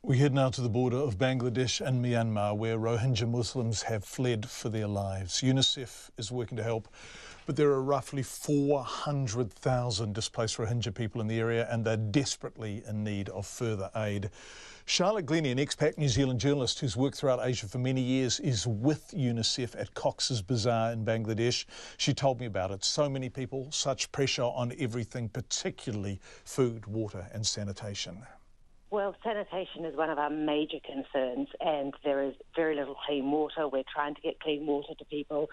We head now to the border of Bangladesh and Myanmar, where Rohingya Muslims have fled for their lives. Unicef is working to help, but there are roughly 400,000 displaced Rohingya people in the area, and they're desperately in need of further aid. Charlotte Glennie, an expat New Zealand journalist who's worked throughout Asia for many years, is with Unicef at Cox's Bazar in Bangladesh. She told me about it. So many people, such pressure on everything, particularly food, water and sanitation. Well, sanitation is one of our major concerns, and there is very little clean water. We're trying to get clean water to people.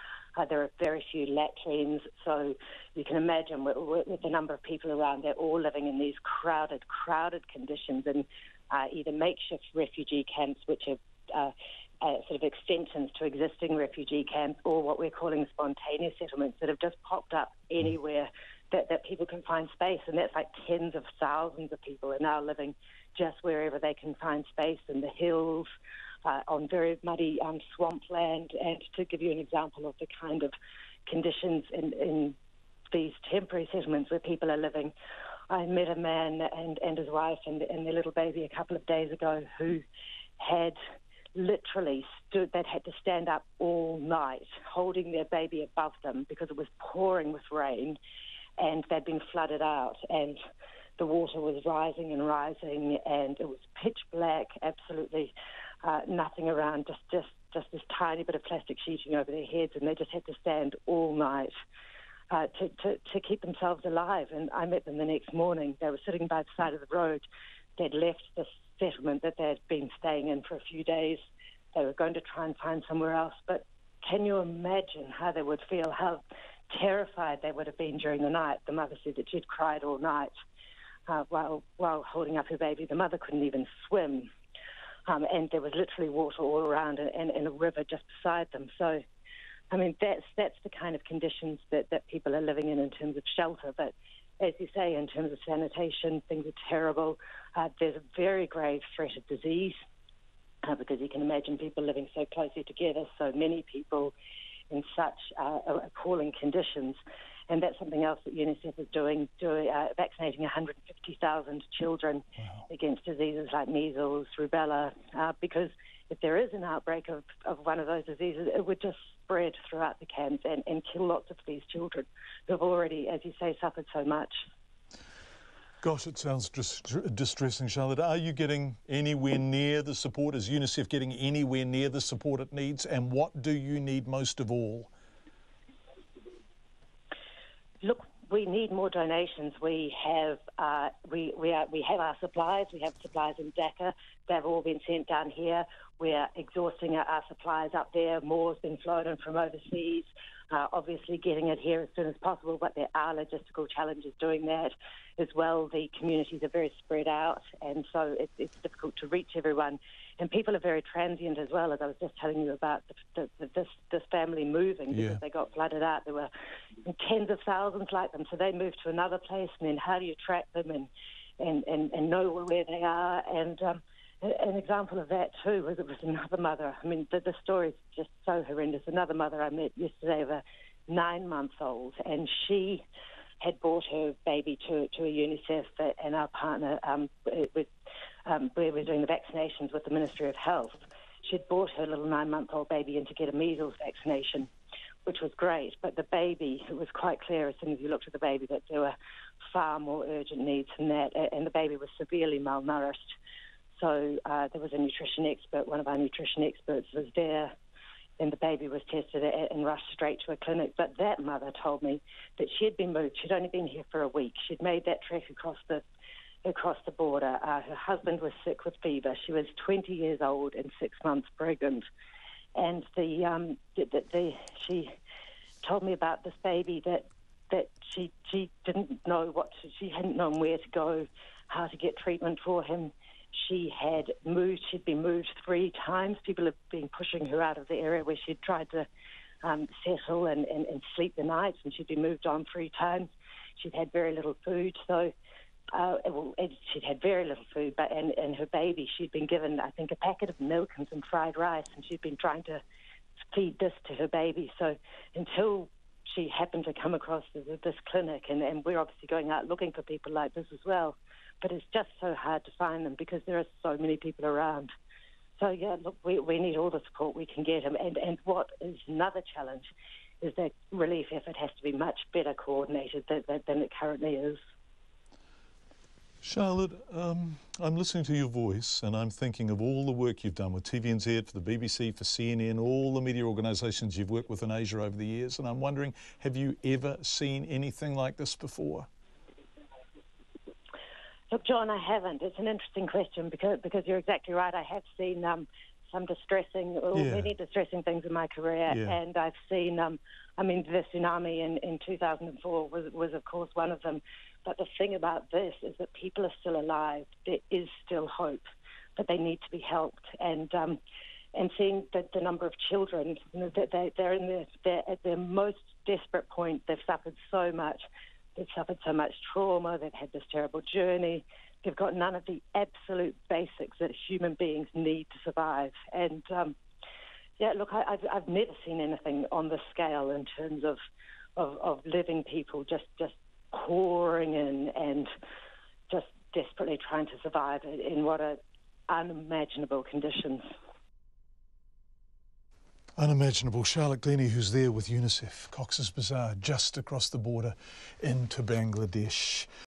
There are very few latrines, so you can imagine with the number of people around, they're all living in these crowded conditions in either makeshift refugee camps, which are sort of extensions to existing refugee camps, or what we're calling spontaneous settlements that have just popped up anywhere that people can find space. And that's like tens of thousands of people are now living just wherever they can find space, in the hills, on very muddy swampland. And to give you an example of the kind of conditions in these temporary settlements where people are living, I met a man and his wife and their little baby a couple of days ago who had literally they'd had to stand up all night holding their baby above them because it was pouring with rain and they'd been flooded out, and the water was rising, and it was pitch black, absolutely nothing around, just this tiny bit of plastic sheeting over their heads, and they just had to stand all night to keep themselves alive. And I met them the next morning. They were sitting by the side of the road. They'd left the settlement that they'd been staying in for a few days. They were going to try and find somewhere else, but can you imagine how they would feel, how terrified they would have been during the night? The mother said that she'd cried all night while holding up her baby. The mother couldn't even swim, and there was literally water all around and a river just beside them. So, I mean, that's the kind of conditions that people are living in terms of shelter. But as you say, in terms of sanitation, things are terrible. There's a very grave threat of disease because you can imagine people living so closely together, so many people in such appalling conditions. And that's something else that UNICEF is doing vaccinating 150,000 children against diseases like measles, rubella, because if there is an outbreak of one of those diseases, it would just spread throughout the camps and kill lots of these children who have already, as you say, suffered so much. Gosh, it sounds distressing, Charlotte. Are you getting anywhere near the support? Is UNICEF getting anywhere near the support it needs? And what do you need most of all? Look, we need more donations. We have our supplies. We have supplies in Dhaka. They've all been sent down here. We're exhausting our supplies up there. More's been flown in from overseas. Obviously getting it here as soon as possible, but there are logistical challenges doing that as well. The communities are very spread out, and so it's difficult to reach everyone. And people are very transient as well, as I was just telling you about this family moving because they got flooded out. There were tens of thousands like them, so they moved to another place, and then how do you track them and know where they are? And an example of that too was it was another mother. I mean, the story is just so horrendous. Another mother I met yesterday of a 9-month-old, and she had brought her baby to a UNICEF, and our partner, we were doing the vaccinations with the Ministry of Health. She'd brought her little 9-month-old baby in to get a measles vaccination, which was great. But the baby, it was quite clear as soon as you looked at the baby that there were far more urgent needs than that, and the baby was severely malnourished. So there was a nutrition expert, one of our nutrition experts was there, and the baby was tested and rushed straight to a clinic. But that mother told me that she had been moved. She'd only been here for a week. She'd made that trek across the border. Her husband was sick with fever. She was 20 years old and 6 months pregnant. And she told me about this baby that she didn't know she hadn't known where to go, how to get treatment for him. She'd been moved 3 times. People had been pushing her out of the area where she'd tried to settle and sleep the night, and she'd been moved on 3 times. She'd had very little food, she'd had very little food, and her baby, she'd been given, I think, a packet of milk and some fried rice, and she'd been trying to feed this to her baby. So until she happened to come across this clinic, and we're obviously going out looking for people like this as well, but it's just so hard to find them because there are so many people around. So, yeah, look, we need all the support we can get. And what is another challenge is that relief effort has to be much better coordinated than it currently is. Charlotte, I'm listening to your voice and I'm thinking of all the work you've done with TVNZ, for the BBC, for CNN, all the media organisations you've worked with in Asia over the years, and I'm wondering, have you ever seen anything like this before? Look, John, I haven't. It's an interesting question because you're exactly right. I have seen some distressing, many distressing things in my career, and I've seen, the tsunami in 2004 was of course one of them. But the thing about this is that people are still alive. There is still hope, but they need to be helped. And seeing the number of children, they're at their most desperate point. They've suffered so much. They've suffered so much trauma. They've had this terrible journey. They've got none of the absolute basics that human beings need to survive. And I've never seen anything on this scale in terms of living people just pouring in and just desperately trying to survive in what are unimaginable conditions. Unimaginable. Charlotte Glennie, who's there with Unicef, Cox's Bazar, just across the border into Bangladesh.